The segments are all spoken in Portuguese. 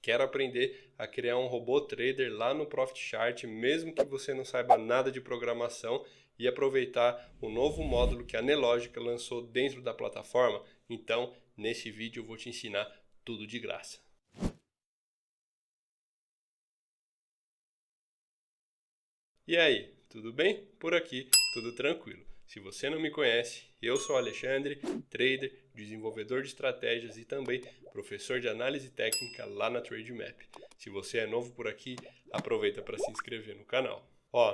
Quero aprender a criar um robô trader lá no ProfitChart, mesmo que você não saiba nada de programação, e aproveitar o novo módulo que a Nelogica lançou dentro da plataforma? Então, nesse vídeo eu vou te ensinar tudo de graça. E aí, tudo bem? Por aqui, tudo tranquilo. Se você não me conhece, eu sou Alexandre, trader, desenvolvedor de estratégias e também professor de análise técnica lá na Trademap. Se você é novo por aqui, aproveita para se inscrever no canal.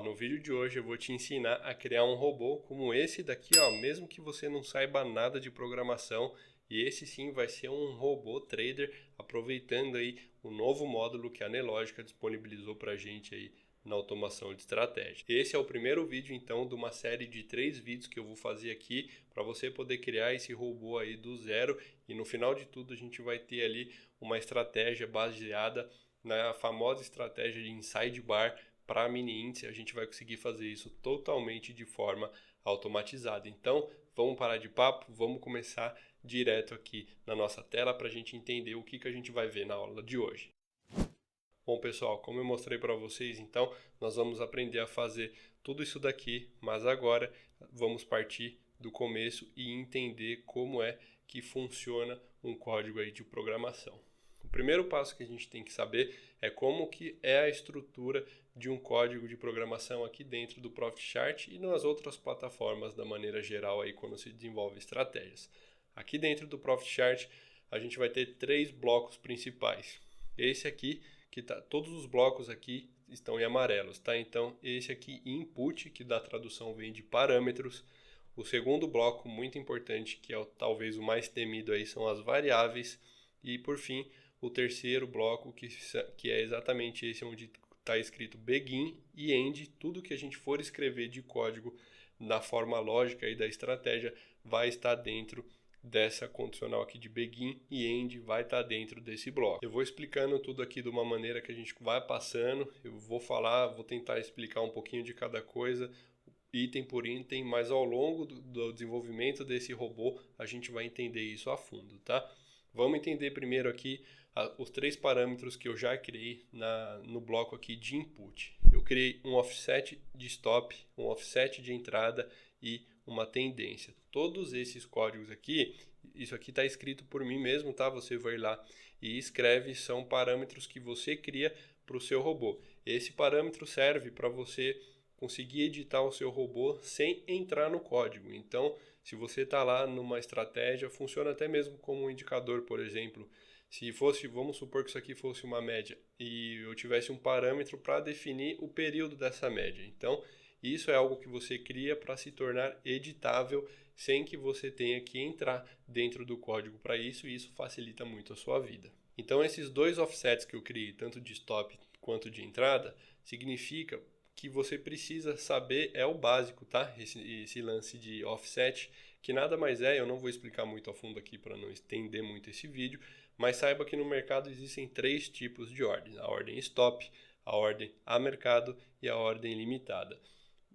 No vídeo de hoje eu vou te ensinar a criar um robô como esse daqui, mesmo que você não saiba nada de programação. E esse sim vai ser um robô trader, aproveitando aí o novo módulo que a Nelogica disponibilizou para a gente aí na automação de estratégia. Esse é o primeiro vídeo então de uma série de 3 vídeos que eu vou fazer aqui para você poder criar esse robô aí do zero, e no final de tudo a gente vai ter ali uma estratégia baseada na famosa estratégia de inside bar para mini índice. A gente vai conseguir fazer isso totalmente de forma automatizada. Então vamos parar de papo, vamos começar direto aqui na nossa tela para a gente entender o que a gente vai ver na aula de hoje. Bom, pessoal, como eu mostrei para vocês, então, nós vamos aprender a fazer tudo isso daqui, mas agora vamos partir do começo e entender como é que funciona um código aí de programação. O primeiro passo que a gente tem que saber é como que é a estrutura de um código de programação aqui dentro do ProfitChart e nas outras plataformas da maneira geral aí quando se desenvolve estratégias. Aqui dentro do ProfitChart a gente vai ter 3 blocos principais. Esse aqui que todos os blocos aqui estão em amarelos, tá? Então esse aqui, input, que da tradução vem de parâmetros. O segundo bloco, muito importante, que é talvez o mais temido aí, são as variáveis. E por fim, o terceiro bloco, que é exatamente esse onde está escrito begin e end. Tudo que a gente for escrever de código na forma lógica e da estratégia vai estar dentro dessa condicional aqui de begin e end, vai estar dentro desse bloco. Eu vou explicando tudo aqui de uma maneira que a gente vai passando, eu vou tentar explicar um pouquinho de cada coisa, item por item, mas ao longo do desenvolvimento desse robô a gente vai entender isso a fundo, tá? Vamos entender primeiro aqui os 3 parâmetros que eu já criei no bloco aqui de input. Eu criei um offset de stop, um offset de entrada e uma tendência. Todos esses códigos aqui, isso aqui está escrito por mim mesmo, tá? Você vai lá e escreve, são parâmetros que você cria para o seu robô. Esse parâmetro serve para você conseguir editar o seu robô sem entrar no código. Então, se você está lá numa estratégia, funciona até mesmo como um indicador, por exemplo. Se fosse, vamos supor que isso aqui fosse uma média e eu tivesse um parâmetro para definir o período dessa média. Então, isso é algo que você cria para se tornar editável sem que você tenha que entrar dentro do código para isso, e isso facilita muito a sua vida. Então, esses 2 offsets que eu criei, tanto de stop quanto de entrada, significa que você precisa saber, é o básico, tá? Esse lance de offset, que nada mais é, eu não vou explicar muito a fundo aqui para não estender muito esse vídeo, mas saiba que no mercado existem 3 tipos de ordem: a ordem stop, a ordem a mercado e a ordem limitada.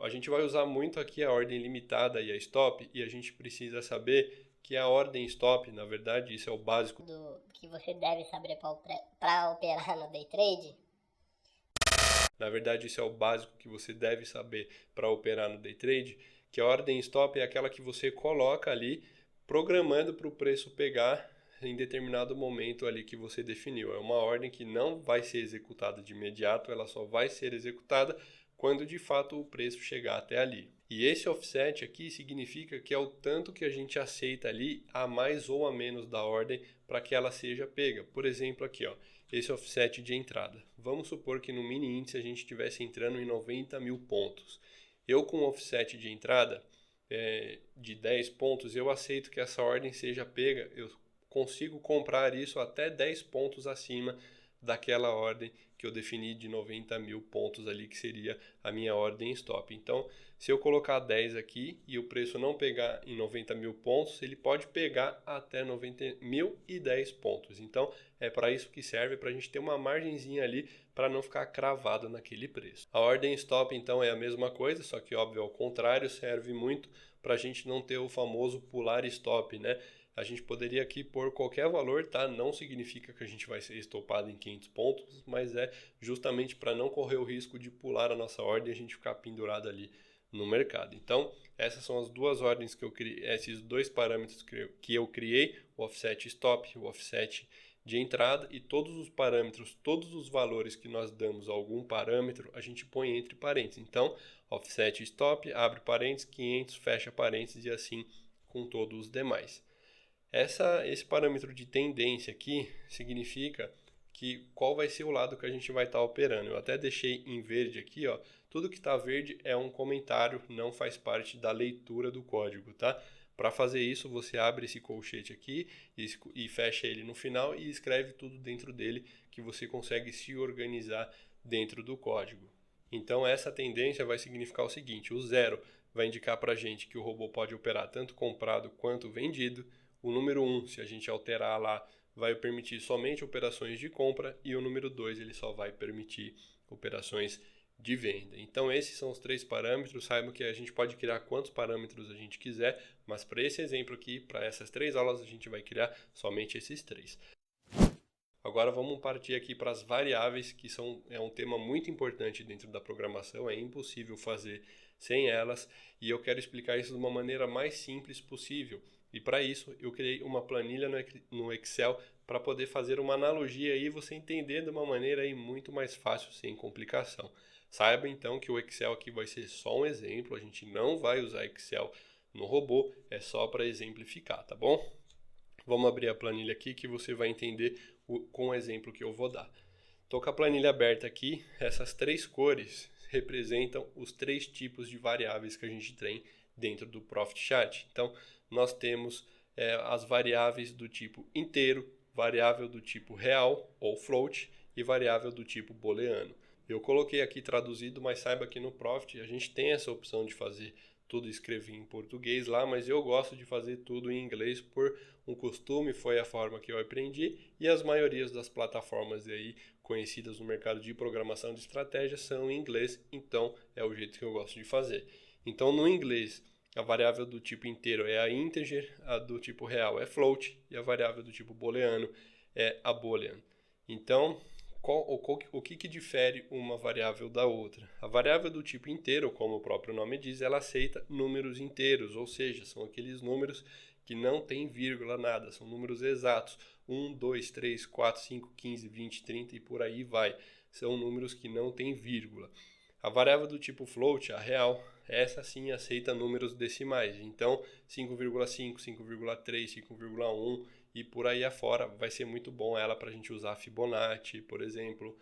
A gente vai usar muito aqui a ordem limitada e a stop, e a gente precisa saber que a ordem stop, na verdade, isso é o básico do que você deve saber para operar no day trade. Na verdade, isso é o básico que você deve saber para operar no day trade, que a ordem stop é aquela que você coloca ali programando para o preço pegar em determinado momento ali que você definiu. É uma ordem que não vai ser executada de imediato, ela só vai ser executada quando de fato o preço chegar até ali. E esse offset aqui significa que é o tanto que a gente aceita ali a mais ou a menos da ordem para que ela seja pega. Por exemplo, aqui, esse offset de entrada. Vamos supor que no mini índice a gente estivesse entrando em 90 mil pontos. Eu com offset de entrada de 10 pontos, eu aceito que essa ordem seja pega, eu consigo comprar isso até 10 pontos acima daquela ordem que eu defini de 90 mil pontos ali, que seria a minha ordem stop. Então, se eu colocar 10 aqui e o preço não pegar em 90 mil pontos, ele pode pegar até 90.010 pontos. Então, é para isso que serve, para a gente ter uma margenzinha ali para não ficar cravado naquele preço. A ordem stop, então, é a mesma coisa, só que, óbvio, ao contrário, serve muito para a gente não ter o famoso pular stop, né? a gente poderia aqui pôr qualquer valor, tá? Não significa que a gente vai ser estopado em 500 pontos, mas é justamente para não correr o risco de pular a nossa ordem e a gente ficar pendurado ali no mercado. Então, essas são as duas ordens que eu criei, esses dois parâmetros que eu criei, o offset stop, o offset de entrada, e todos os parâmetros, todos os valores que nós damos a algum parâmetro, a gente põe entre parênteses. Então, offset stop, abre parênteses, 500, fecha parênteses e assim com todos os demais. Esse parâmetro de tendência aqui significa que qual vai ser o lado que a gente vai estar operando. Eu até deixei em verde aqui, ó. Tudo que está verde é um comentário, não faz parte da leitura do código, tá? Para fazer isso, você abre esse colchete aqui e fecha ele no final e escreve tudo dentro dele, que você consegue se organizar dentro do código. Então essa tendência vai significar o seguinte: o 0 vai indicar para a gente que o robô pode operar tanto comprado quanto vendido. O número 1, se a gente alterar lá, vai permitir somente operações de compra, e o número 2 ele só vai permitir operações de venda. Então esses são os três parâmetros. Saibam que a gente pode criar quantos parâmetros a gente quiser, mas para esse exemplo aqui, para essas 3 aulas, a gente vai criar somente esses 3. Agora vamos partir aqui para as variáveis, que é um tema muito importante dentro da programação, é impossível fazer sem elas, e eu quero explicar isso de uma maneira mais simples possível. E para isso eu criei uma planilha no Excel para poder fazer uma analogia e você entender de uma maneira aí muito mais fácil, sem complicação. Saiba então que o Excel aqui vai ser só um exemplo, a gente não vai usar Excel no robô, é só para exemplificar, tá bom? Vamos abrir a planilha aqui que você vai entender com o exemplo que eu vou dar. Estou com a planilha aberta aqui, essas 3 cores representam os 3 tipos de variáveis que a gente tem dentro do Profit Chart. Então, nós temos as variáveis do tipo inteiro, variável do tipo real ou float e variável do tipo booleano. Eu coloquei aqui traduzido, mas saiba que no Profit a gente tem essa opção de fazer tudo escrever em português lá, mas eu gosto de fazer tudo em inglês por um costume, foi a forma que eu aprendi, e as maiorias das plataformas aí conhecidas no mercado de programação de estratégia são em inglês, então é o jeito que eu gosto de fazer. Então no inglês, a variável do tipo inteiro é a integer, a do tipo real é float e a variável do tipo booleano é a boolean. Então, o que difere uma variável da outra? A variável do tipo inteiro, como o próprio nome diz, ela aceita números inteiros, ou seja, são aqueles números que não tem vírgula, nada, são números exatos. 1, 2, 3, 4, 5, 15, 20, 30 e por aí vai. São números que não tem vírgula. A variável do tipo float, a real, essa sim aceita números decimais. Então, 5,5, 5,3, 5,1 e por aí afora. Vai ser muito bom ela para a gente usar Fibonacci, por exemplo,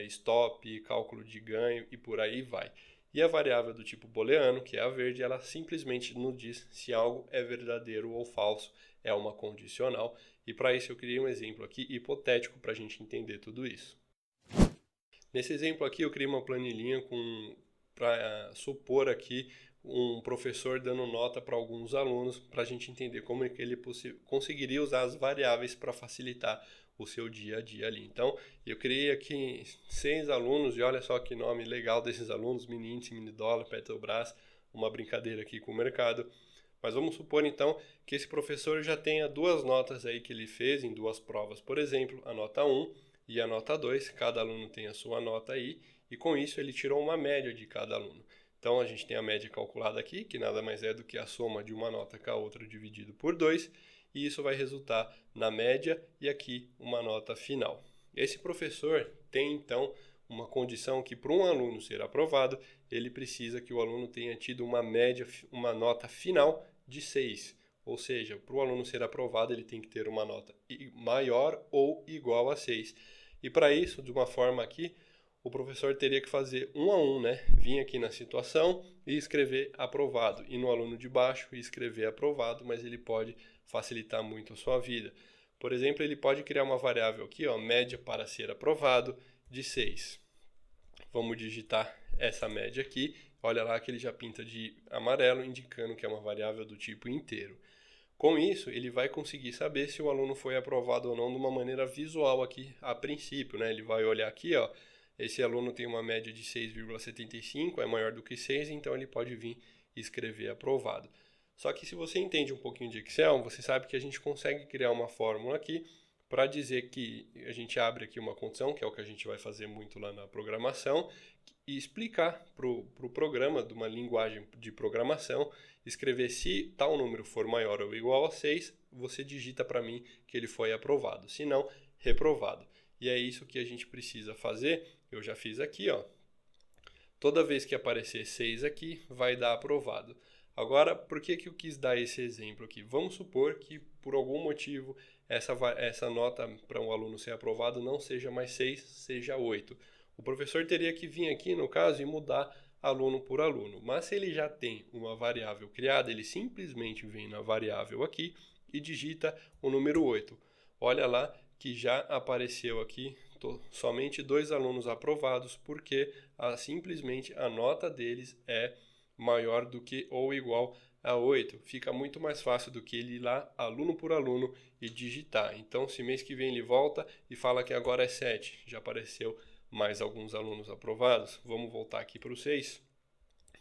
stop, cálculo de ganho e por aí vai. E a variável do tipo booleano, que é a verde, ela simplesmente nos diz se algo é verdadeiro ou falso, é uma condicional. E para isso eu criei um exemplo aqui hipotético para a gente entender tudo isso. Nesse exemplo aqui eu criei uma planilhinha para supor aqui um professor dando nota para alguns alunos, para a gente entender como é que ele conseguiria usar as variáveis para facilitar o seu dia a dia ali. Então, eu criei aqui 6 alunos, e olha só que nome legal desses alunos: mini índice, mini dólar, Petrobras, uma brincadeira aqui com o mercado. Mas vamos supor então que esse professor já tenha 2 notas aí que ele fez em 2 provas, por exemplo, a nota 1 e a nota 2, cada aluno tem a sua nota aí, e com isso ele tirou uma média de cada aluno. Então a gente tem a média calculada aqui, que nada mais é do que a soma de uma nota com a outra dividido por 2, e isso vai resultar na média e aqui uma nota final. Esse professor tem então uma condição que para um aluno ser aprovado, ele precisa que o aluno tenha tido uma média, uma nota final de 6. Ou seja, para o aluno ser aprovado, ele tem que ter uma nota maior ou igual a 6. E para isso, de uma forma aqui, o professor teria que fazer 1 a 1, né? Vir aqui na situação e escrever aprovado. E no aluno de baixo escrever aprovado, mas ele pode facilitar muito a sua vida. Por exemplo, ele pode criar uma variável aqui, ó, média para ser aprovado, de 6. Vamos digitar essa média aqui. Olha lá que ele já pinta de amarelo, indicando que é uma variável do tipo inteiro. Com isso, ele vai conseguir saber se o aluno foi aprovado ou não de uma maneira visual aqui a princípio, né? Ele vai olhar aqui, ó, esse aluno tem uma média de 6,75, é maior do que 6, então ele pode vir e escrever aprovado. Só que se você entende um pouquinho de Excel, você sabe que a gente consegue criar uma fórmula aqui para dizer que a gente abre aqui uma condição, que é o que a gente vai fazer muito lá na programação, e explicar para o programa de uma linguagem de programação, escrever se tal número for maior ou igual a 6, você digita para mim que ele foi aprovado, se não, reprovado. E é isso que a gente precisa fazer, eu já fiz aqui, ó. Toda vez que aparecer 6 aqui, vai dar aprovado. Agora, por que eu quis dar esse exemplo aqui? Vamos supor que, por algum motivo, essa nota para um aluno ser aprovado não seja mais 6, seja 8. O professor teria que vir aqui, no caso, e mudar aluno por aluno. Mas se ele já tem uma variável criada, ele simplesmente vem na variável aqui e digita o número 8. Olha lá que já apareceu aqui somente 2 alunos aprovados, porque simplesmente a nota deles é maior do que ou igual a 8. Fica muito mais fácil do que ele ir lá, aluno por aluno, e digitar. Então, se mês que vem ele volta e fala que agora é 7, já apareceu mais alguns alunos aprovados. Vamos voltar aqui para o 6,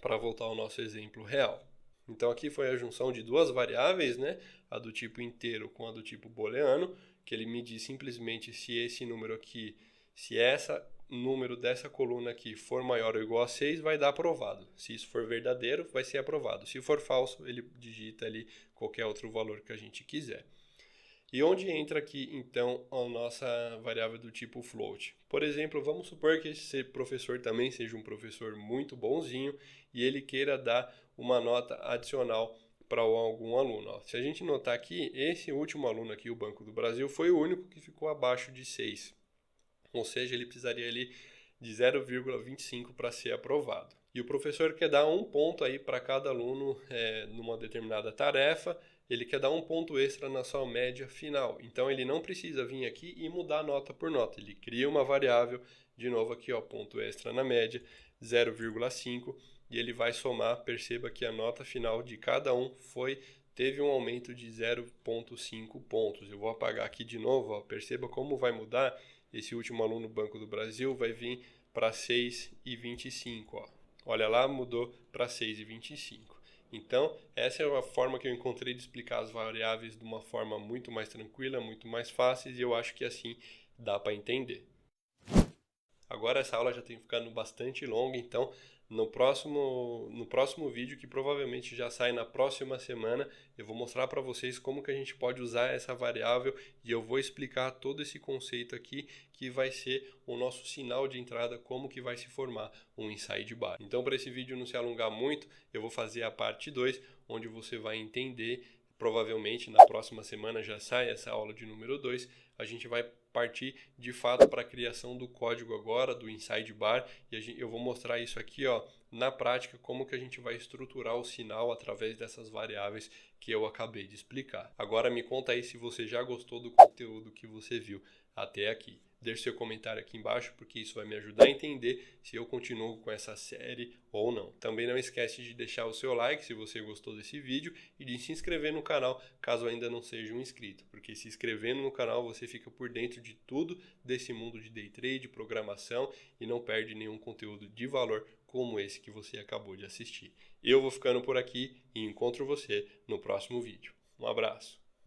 para voltar ao nosso exemplo real. Então, aqui foi a junção de duas variáveis, né? A do tipo inteiro com a do tipo booleano, que ele me diz simplesmente se esse número aqui, se essa número dessa coluna aqui for maior ou igual a 6, vai dar aprovado. Se isso for verdadeiro, vai ser aprovado. Se for falso, ele digita ali qualquer outro valor que a gente quiser. E onde entra aqui, então, a nossa variável do tipo float? Por exemplo, vamos supor que esse professor também seja um professor muito bonzinho e ele queira dar uma nota adicional para algum aluno. Ó, se a gente notar aqui, esse último aluno aqui, o Banco do Brasil, foi o único que ficou abaixo de 6. Ou seja, ele precisaria ali de 0,25 para ser aprovado. E o professor quer dar um ponto aí para cada aluno numa determinada tarefa, ele quer dar um ponto extra na sua média final. Então ele não precisa vir aqui e mudar nota por nota. Ele cria uma variável, de novo aqui, ó, ponto extra na média, 0,5, e ele vai somar. Perceba que a nota final de cada um teve um aumento de 0,5 pontos. Eu vou apagar aqui de novo, ó, perceba como vai mudar. Esse último aluno Banco do Brasil vai vir para 6,25, ó. Olha lá, mudou para 6,25. Então, essa é uma forma que eu encontrei de explicar as variáveis de uma forma muito mais tranquila, muito mais fácil, e eu acho que assim dá para entender. Agora essa aula já tem ficando bastante longa, então no próximo vídeo, que provavelmente já sai na próxima semana, eu vou mostrar para vocês como que a gente pode usar essa variável e eu vou explicar todo esse conceito aqui, que vai ser o nosso sinal de entrada, como que vai se formar um inside bar. Então, para esse vídeo não se alongar muito, eu vou fazer a parte 2, onde você vai entender. Provavelmente na próxima semana já sai essa aula de número 2. A gente vai partir de fato para a criação do código agora, do inside bar, e eu vou mostrar isso aqui, ó, na prática, como que a gente vai estruturar o sinal através dessas variáveis que eu acabei de explicar. Agora me conta aí se você já gostou do conteúdo que você viu até aqui. Deixe seu comentário aqui embaixo, porque isso vai me ajudar a entender se eu continuo com essa série ou não. Também não esquece de deixar o seu like se você gostou desse vídeo e de se inscrever no canal caso ainda não seja um inscrito, porque se inscrevendo no canal você fica por dentro de tudo desse mundo de day trade, programação, e não perde nenhum conteúdo de valor como esse que você acabou de assistir. Eu vou ficando por aqui e encontro você no próximo vídeo. Um abraço!